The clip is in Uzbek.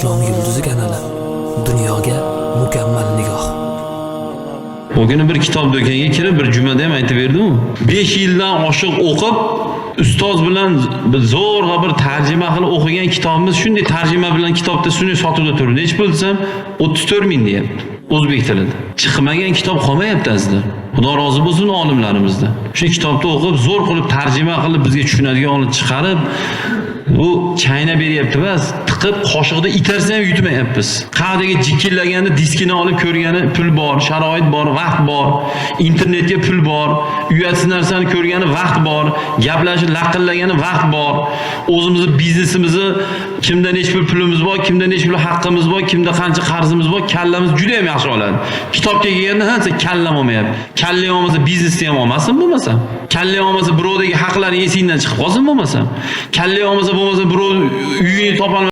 Islom yulduzi kanali. Dunyoga mukammal nigoh. O kuni bir kitob do'konga kirib bir jumada ham aytib berdim. 5 yildan oshiq o'qib, ustoz bilan zo'rg'a bir tarjima qilib o'qigan kitobimiz shunday tarjima bilan kitobda shunday sotuvda turdi. Nech pul desam 34 ming deyapti. O'zbek tilida. Chiqmagan kitob qolmayapti azizlar. Xudo rozi bo'lsin olimlarimizdan. Shu kitobni o'qib, zo'r qilib tarjima qilib bizga tushunadigan olib chiqarib, bu chayna beryapti bas, tiqib qoshiqda itarsa ham yutmayapmiz. Qadagi jikkillaganda diskini olib ko'rgani pul bor, sharoit bor, vaqt bor, internetga pul bor, uyatsiz narsani ko'rgani vaqt bor, gaplashib laqillagani vaqt bor. O'zimizni biznesimizni kimda nech pul pulimiz bor, kimda nech pul haqqimiz bor, kimda qancha qarzimiz bor, kallamiz juda ham yaxshi oladi. Kitobga kelganda ha, kallam olmayapti. Kallang olmasa biznesni ham olmasin bo'lmasa. Kallang olmasa birovdagi haqlar esingdan chiqib qolsin bo'lmasa. Kallang olmasa bo'lmasa birov uyini topolmaydi.